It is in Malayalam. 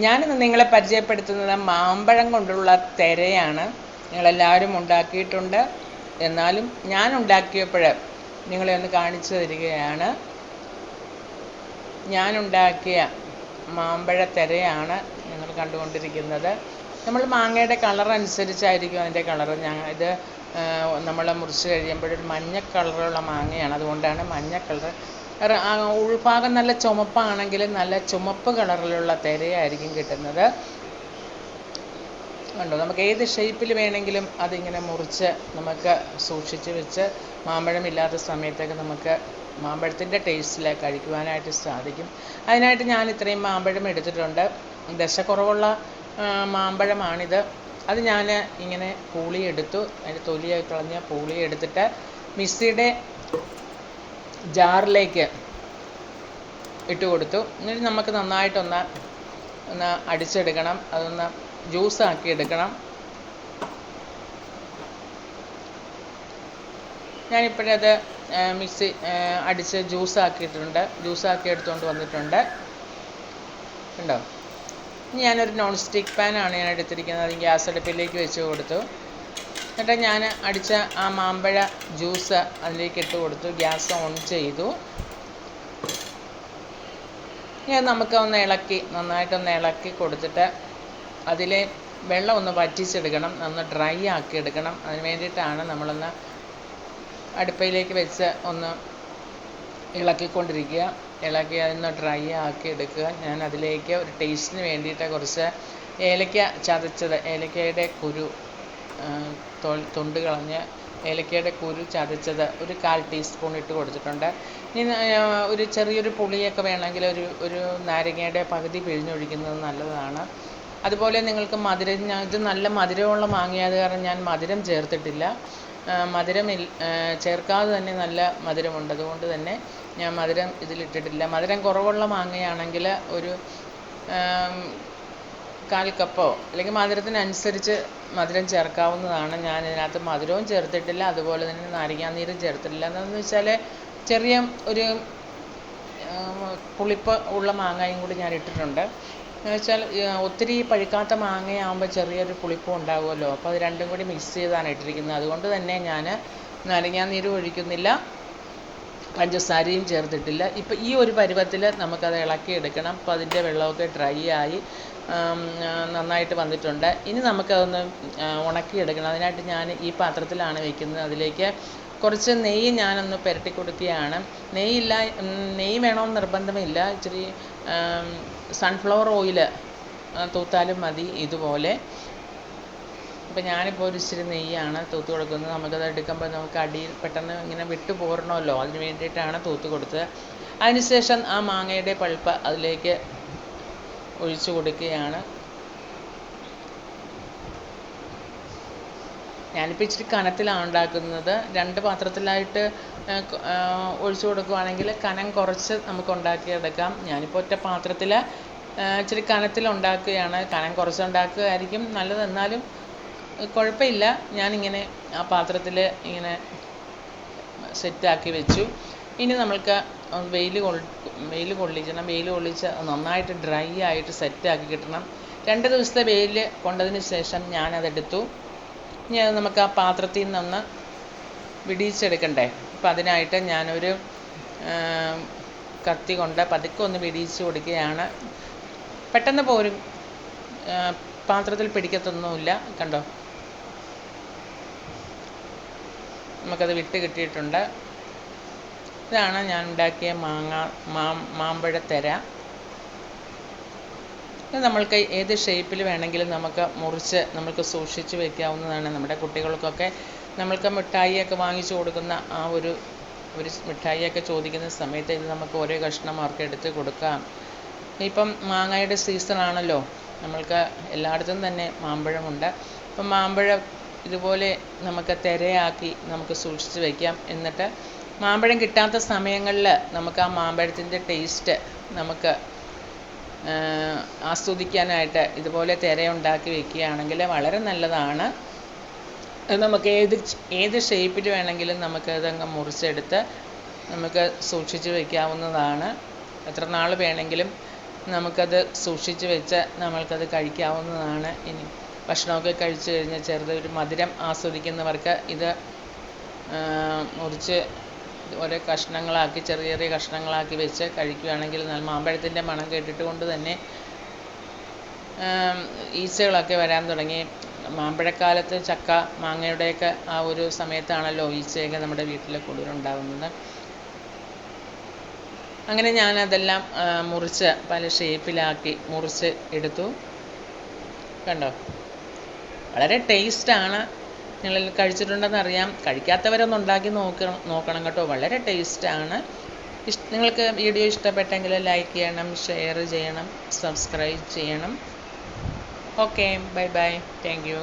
ഞാനിന്ന് നിങ്ങളെ പരിചയപ്പെടുത്തുന്നത് മാമ്പഴം കൊണ്ടുള്ള തെരയാണ്. നിങ്ങളെല്ലാവരും ഉണ്ടാക്കിയിട്ടുണ്ട്. എന്നാലും ഞാൻ ഉണ്ടാക്കിയപ്പോൾ നിങ്ങളെ ഒന്ന് കാണിച്ചു തരികയാണ്. ഞാനുണ്ടാക്കിയ മാമ്പഴ തെരയാണ് നിങ്ങൾ കണ്ടുകൊണ്ടിരിക്കുന്നത്. നമ്മൾ മാങ്ങയുടെ കളർ അനുസരിച്ചായിരിക്കും അതിൻ്റെ കളർ. ഇത് നമ്മൾ മുറിച്ച് കഴിയുമ്പോഴൊരു മഞ്ഞ കളറുള്ള മാങ്ങയാണ്, അതുകൊണ്ടാണ് മഞ്ഞ കളർ. ഉൾഭാഗം നല്ല ചുമപ്പാണെങ്കിൽ നല്ല ചുമപ്പ് കളറിലുള്ള തെരയായിരിക്കും കിട്ടുന്നത്. കണ്ടോ, നമുക്ക് ഏത് ഷേപ്പിൽ വേണമെങ്കിലും അതിങ്ങനെ മുറിച്ച് നമുക്ക് സൂക്ഷിച്ച് വെച്ച് മാമ്പഴമില്ലാത്ത സമയത്തൊക്കെ നമുക്ക് മാമ്പഴത്തിൻ്റെ ടേസ്റ്റിൽ കഴിക്കുവാനായിട്ട് സാധിക്കും. അതിനായിട്ട് ഞാൻ ഇത്രയും മാമ്പഴം എടുത്തിട്ടുണ്ട്. ദശക്കുറവുള്ള മാമ്പഴമാണിത്. അത് ഞാൻ ഇങ്ങനെ പൂളിയെടുത്തു. അതിൻ്റെ തൊലിയായി കളഞ്ഞ പൂളിയെടുത്തിട്ട് മിക്സിയുടെ ജാറിലേക്ക് ഇട്ട് കൊടുത്തു. എന്നിട്ട് നമുക്ക് നന്നായിട്ടൊന്ന് അടിച്ചെടുക്കണം. അതൊന്ന് ജ്യൂസാക്കി എടുക്കണം. ഞാനിപ്പോഴത് മിക്സി അടിച്ച് ജ്യൂസാക്കിയിട്ടുണ്ട്. ജ്യൂസാക്കി എടുത്തുകൊണ്ട് വന്നിട്ടുണ്ട്. ഉണ്ടോ? ഞാനൊരു നോൺ സ്റ്റിക്ക് പാനാണ് ഞാൻ എടുത്തിരിക്കുന്നത്. അത് ഗ്യാസ് അടുപ്പിലേക്ക് വെച്ച് കൊടുത്തു. എന്നിട്ട് ഞാൻ അടിച്ച ആ മാമ്പഴ ജ്യൂസ് അതിലേക്ക് ഇട്ട് കൊടുത്തു. ഗ്യാസ് ഓൺ ചെയ്തു. ഞാൻ നമുക്ക് നന്നായിട്ടൊന്ന് ഇളക്കി കൊടുത്തിട്ട് അതിലെ വെള്ളം ഒന്ന് വറ്റിച്ചെടുക്കണം, ഒന്ന് ഡ്രൈ ആക്കി എടുക്കണം. അതിന് വേണ്ടിയിട്ടാണ് നമ്മളൊന്ന് അടുപ്പയിലേക്ക് വെച്ച് ഒന്ന് ഇളക്കിക്കൊണ്ടിരിക്കുക. ഇളക്കി അതൊന്ന് ഡ്രൈ ആക്കി എടുക്കുക. ഞാൻ അതിലേക്ക് ഒരു ടേസ്റ്റിന് വേണ്ടിയിട്ട് കുറച്ച് ഏലക്ക ചതച്ചത്, ഏലക്കയുടെ കുരു തൊണ്ട് കളഞ്ഞ് ഏലക്കയുടെ കുരു ചതച്ചത് ഒരു 1/4 ടീസ്പൂൺ ഇട്ട് കൊടുത്തിട്ടുണ്ട്. ഇനി ഒരു ചെറിയൊരു പുളിയൊക്കെ വേണമെങ്കിൽ ഒരു നാരങ്ങയുടെ പകുതി പിഴിഞ്ഞൊഴിക്കുന്നത് നല്ലതാണ്. അതുപോലെ നിങ്ങൾക്ക് മധുരം, ഇത് നല്ല മധുരമുള്ള മാങ്ങയായത് കാരണം ഞാൻ മധുരം ചേർത്തിട്ടില്ല. മധുരം ചേർക്കാതെ തന്നെ നല്ല മധുരമുണ്ട്, അതുകൊണ്ട് തന്നെ ഞാൻ മധുരം ഇതിലിട്ടിട്ടില്ല. മധുരം കുറവുള്ള മാങ്ങയാണെങ്കിൽ ഒരു 1/4 കപ്പോ അല്ലെങ്കിൽ മധുരത്തിനനുസരിച്ച് മധുരം ചേർക്കാവുന്നതാണ്. ഞാൻ ഇതിനകത്ത് മധുരവും ചേർത്തിട്ടില്ല, അതുപോലെ തന്നെ നാരങ്ങാനീരും ചേർത്തിട്ടില്ല. എന്താണെന്ന് വെച്ചാൽ ചെറിയ ഒരു പുളിപ്പ് ഉള്ള മാങ്ങയും കൂടി ഞാൻ ഇട്ടിട്ടുണ്ട്. എന്ന് വെച്ചാൽ ഒത്തിരി പഴുക്കാത്ത മാങ്ങയാകുമ്പോൾ ചെറിയൊരു പുളിപ്പും ഉണ്ടാകുമല്ലോ. അപ്പോൾ അത് രണ്ടും കൂടി മിക്സ് ചെയ്താണ് ഇട്ടിരിക്കുന്നത്. അതുകൊണ്ട് തന്നെ ഞാൻ നാരങ്ങാനീരും ഒഴിക്കുന്നില്ല, പഞ്ചസാരയും ചേർത്തിട്ടില്ല. ഇപ്പം ഈ ഒരു പരുവത്തിൽ നമുക്കത് ഇളക്കിയെടുക്കണം. അപ്പോൾ അതിൻ്റെ വെള്ളമൊക്കെ ഡ്രൈ ആയി നന്നായിട്ട് വന്നിട്ടുണ്ട്. ഇനി നമുക്കതൊന്ന് ഉണക്കിയെടുക്കണം. അതിനായിട്ട് ഞാൻ ഈ പാത്രത്തിലാണ് വയ്ക്കുന്നത്. അതിലേക്ക് കുറച്ച് നെയ്യ് ഞാനൊന്ന് പുരട്ടി കൊടുക്കുകയാണ്. നെയ്യ് വേണമെന്ന് നിർബന്ധമില്ല. ഇച്ചിരി സൺഫ്ലവർ ഓയിൽ തൂത്താലും മതി ഇതുപോലെ. അപ്പോൾ ഞാനിപ്പോൾ ഒരു ഇച്ചിരി നെയ്യാണ് തൂത്ത് കൊടുക്കുന്നത്. നമുക്കത് എടുക്കുമ്പോൾ നമുക്ക് അടിയിൽ പെട്ടെന്ന് ഇങ്ങനെ വിട്ടു പോരണമല്ലോ, അതിന് വേണ്ടിയിട്ടാണ് തൂത്ത് കൊടുത്തത്. അതിനുശേഷം ആ മാങ്ങയുടെ പൾപ്പ് അതിലേക്ക് ഒഴിച്ചു കൊടുക്കുകയാണ്. ഞാനിപ്പോൾ ഇച്ചിരി കനത്തിലാണ് ഉണ്ടാക്കുന്നത്. 2 പാത്രത്തിലായിട്ട് ഒഴിച്ചു കൊടുക്കുകയാണെങ്കിൽ കനം കുറച്ച് നമുക്ക് ഉണ്ടാക്കിയെടുക്കാം. ഞാനിപ്പോൾ ഒറ്റ പാത്രത്തിൽ ഇച്ചിരി കനത്തിലുണ്ടാക്കുകയാണ്. കനം കുറച്ച് ഉണ്ടാക്കുകയായിരിക്കും നല്ലത്, എന്നാലും കുഴപ്പമില്ല. ഞാനിങ്ങനെ ആ പാത്രത്തിൽ ഇങ്ങനെ സെറ്റാക്കി വെച്ചു. ഇനി നമ്മൾക്ക് വെയിൽ കൊള്ളിക്കണം. വെയിൽ കൊള്ളിച്ച് നന്നായിട്ട് ഡ്രൈ ആയിട്ട് സെറ്റാക്കി കിട്ടണം. 2 ദിവസത്തെ വെയിൽ കൊണ്ടതിന് ശേഷം ഞാനതെടുത്തു. ഇനി അത് നമുക്ക് ആ പാത്രത്തിൽ നിന്നൊന്ന് വിടിയിച്ചെടുക്കണ്ടേ. അപ്പം അതിനായിട്ട് ഞാനൊരു കത്തി കൊണ്ട് പതുക്കെ ഒന്ന് വിടിയിച്ച് കൊടുക്കുകയാണ്. പെട്ടെന്ന് പോരും, പാത്രത്തിൽ പിടിക്കത്തൊന്നുമില്ല. കണ്ടോ, നമുക്കത് വിട്ട് കിട്ടിയിട്ടുണ്ട്. ഇതാണ് ഞാൻ ഉണ്ടാക്കിയ മാമ്പഴത്തെര. ഇത് നമ്മൾക്ക് ഏത് ഷേപ്പിൽ വേണമെങ്കിലും നമുക്ക് മുറിച്ച് നമുക്ക് സൂക്ഷിച്ച് വയ്ക്കാവുന്നതാണ്. നമ്മുടെ കുട്ടികൾക്കൊക്കെ നമ്മൾക്ക് മിഠായിയൊക്കെ വാങ്ങിച്ചു കൊടുക്കുന്ന ആ ഒരു മിഠായിയൊക്കെ ചോദിക്കുന്ന സമയത്ത് ഇത് നമുക്ക് ഓരോ കഷ്ണം അവർക്ക് എടുത്ത് കൊടുക്കാം. ഇപ്പം മാങ്ങയുടെ സീസണാണല്ലോ, നമ്മൾക്ക് എല്ലായിടത്തും തന്നെ മാമ്പഴമുണ്ട്. അപ്പം മാമ്പഴം ഇതുപോലെ നമുക്ക് തിരയാക്കി നമുക്ക് സൂക്ഷിച്ച് വയ്ക്കാം. എന്നിട്ട് മാമ്പഴം കിട്ടാത്ത സമയങ്ങളിൽ നമുക്ക് ആ മാമ്പഴത്തിൻ്റെ ടേസ്റ്റ് നമുക്ക് ആസ്വദിക്കാനായിട്ട് ഇതുപോലെ തിരയുണ്ടാക്കി വയ്ക്കുകയാണെങ്കിൽ വളരെ നല്ലതാണ്. നമുക്ക് ഏത് ഷേപ്പിൽ വേണമെങ്കിലും നമുക്കതങ്ങ് മുറിച്ചെടുത്ത് നമുക്ക് സൂക്ഷിച്ച് വയ്ക്കാവുന്നതാണ്. എത്ര നാൾ വേണമെങ്കിലും നമുക്കത് സൂക്ഷിച്ച് വെച്ച് നമ്മൾക്കത് കഴിക്കാവുന്നതാണ്. ഇനി ഭക്ഷണമൊക്കെ കഴിച്ച് കഴിഞ്ഞ് ചെറുതൊരു മധുരം ആസ്വദിക്കുന്നവർക്ക് ഇത് മുറിച്ച് ഓരോ കഷ്ണങ്ങളാക്കി ചെറിയ ചെറിയ കഷ്ണങ്ങളാക്കി വെച്ച് കഴിക്കുകയാണെങ്കിൽ മാമ്പഴത്തിൻ്റെ മണം കേട്ടിട്ട് കൊണ്ട് തന്നെ ഈച്ചകളൊക്കെ വരാൻ തുടങ്ങി. മാമ്പഴക്കാലത്ത് ചക്ക മാങ്ങയുടെയൊക്കെ ആ ഒരു സമയത്താണല്ലോ ഈച്ചയൊക്കെ നമ്മുടെ വീട്ടിൽ കൂടുതലുണ്ടാകുന്നത്. അങ്ങനെ ഞാനതെല്ലാം മുറിച്ച് പല ഷേപ്പിലാക്കി മുറിച്ച് എടുത്തു. കണ്ടോ, വളരെ ടേസ്റ്റാണ്. നിങ്ങൾ കഴിച്ചിട്ടുണ്ടെന്ന് അറിയാം. കഴിക്കാത്തവരൊന്ന് ഉണ്ടാക്കി നോക്കണം കേട്ടോ, വളരെ ടേസ്റ്റാണ്. നിങ്ങൾക്ക് വീഡിയോ ഇഷ്ടപ്പെട്ടെങ്കിൽ ലൈക്ക് ചെയ്യണം, ഷെയർ ചെയ്യണം, സബ്സ്ക്രൈബ് ചെയ്യണം. Okay, bye bye, thank you.